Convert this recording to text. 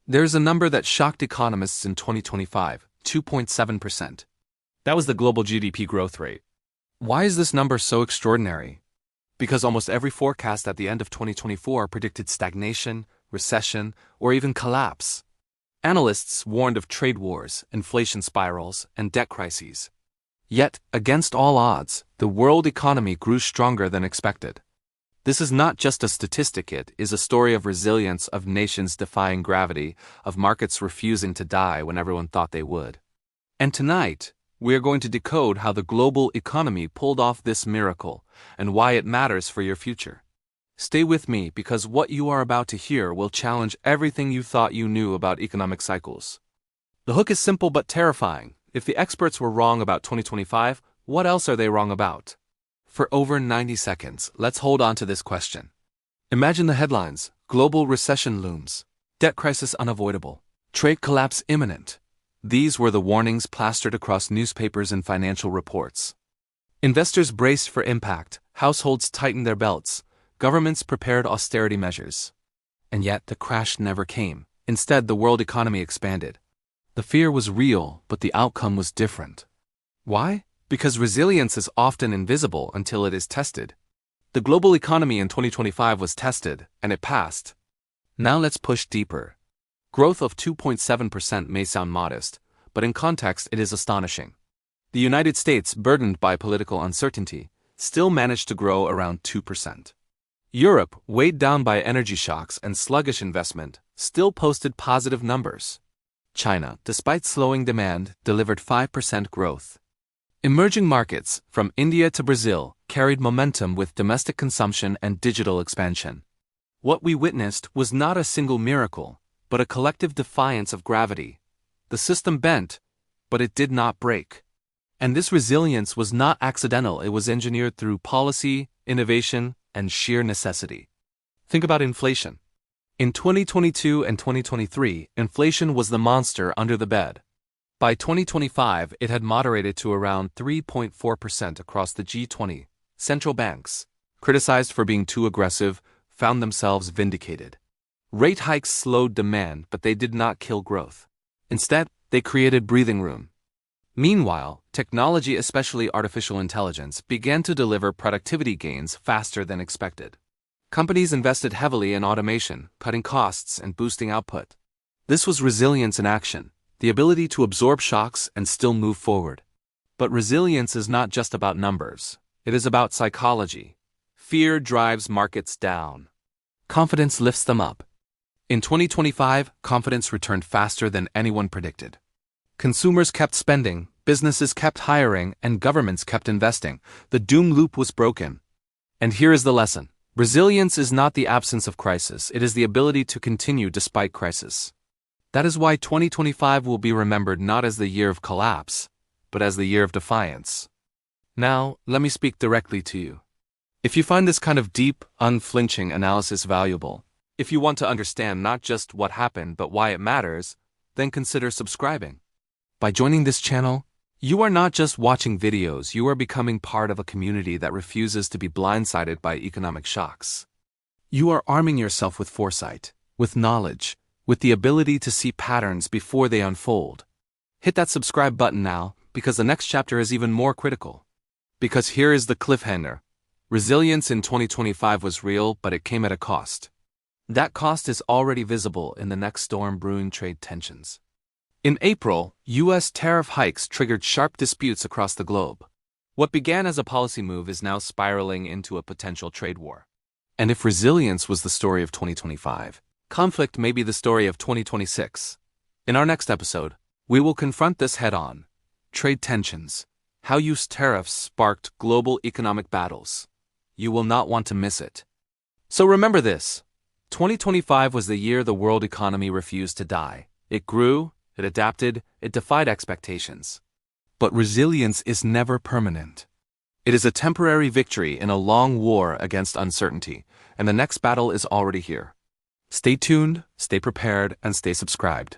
There's a number that shocked economists in 2025, 2.7%. That was the global GDP growth rate. Why is this number so extraordinary? Because almost every forecast at the end of 2024 predicted stagnation, recession, or even collapse. Analysts warned of trade wars, inflation spirals, and debt crises. Yet, against all odds, the world economy grew stronger than expected. This is not just a statistic, it is a story of resilience, of nations defying gravity, of markets refusing to die when everyone thought they would. And tonight, we are going to decode how the global economy pulled off this miracle and why it matters for your future. Stay with me because what you are about to hear will challenge everything you thought you knew about economic cycles. The hook is simple but terrifying. If the experts were wrong about 2025, what else are they wrong about? For over 90 seconds, let's hold on to this question. Imagine the headlines: global recession looms, debt crisis unavoidable, trade collapse imminent. These were the warnings plastered across newspapers and financial reports. Investors braced for impact, households tightened their belts, governments prepared austerity measures. And yet the crash never came. Instead, the world economy expanded. The fear was real, but the outcome was different. Why? Because resilience is often invisible until it is tested. The global economy in 2025 was tested, and it passed. Now let's push deeper. Growth of 2.7% may sound modest, but in context it is astonishing. The United States, burdened by political uncertainty, still managed to grow around 2%. Europe, weighed down by energy shocks and sluggish investment, still posted positive numbers. China, despite slowing demand, delivered 5% growth. Emerging markets, from India to Brazil, carried momentum with domestic consumption and digital expansion. What we witnessed was not a single miracle, but a collective defiance of gravity. The system bent, but it did not break. And this resilience was not accidental, it was engineered through policy, innovation, and sheer necessity. Think about inflation. In 2022 and 2023, inflation was the monster under the bed. By 2025, it had moderated to around 3.4% across the G20. Central banks, criticized for being too aggressive, found themselves vindicated. Rate hikes slowed demand, but they did not kill growth. Instead, they created breathing room. Meanwhile, technology, especially artificial intelligence, began to deliver productivity gains faster than expected. Companies invested heavily in automation, cutting costs and boosting output. This was resilience in action. The ability to absorb shocks and still move forward. But resilience is not just about numbers. It is about psychology. Fear drives markets down. Confidence lifts them up. In 2025, confidence returned faster than anyone predicted. Consumers kept spending, businesses kept hiring, and governments kept investing. The doom loop was broken. And here is the lesson. Resilience is not the absence of crisis. It is the ability to continue despite crisis. That is why 2025 will be remembered not as the year of collapse, but as the year of defiance. Now, let me speak directly to you. If you find this kind of deep, unflinching analysis valuable, if you want to understand not just what happened but why it matters, then consider subscribing. By joining this channel, you are not just watching videos, you are becoming part of a community that refuses to be blindsided by economic shocks. You are arming yourself with foresight, with knowledge, with the ability to see patterns before they unfold. Hit that subscribe button now, because the next chapter is even more critical. Because here is the cliffhanger. Resilience in 2025 was real, but it came at a cost. That cost is already visible in the next storm brewing: trade tensions. In April, U.S. tariff hikes triggered sharp disputes across the globe. What began as a policy move is now spiraling into a potential trade war. And if resilience was the story of 2025, conflict may be the story of 2026. In our next episode, we will confront this head-on. Trade tensions. How U.S. tariffs sparked global economic battles. You will not want to miss it. So remember this. 2025 was the year the world economy refused to die. It grew, it adapted, it defied expectations. But resilience is never permanent. It is a temporary victory in a long war against uncertainty, and the next battle is already here. Stay tuned, stay prepared, and stay subscribed.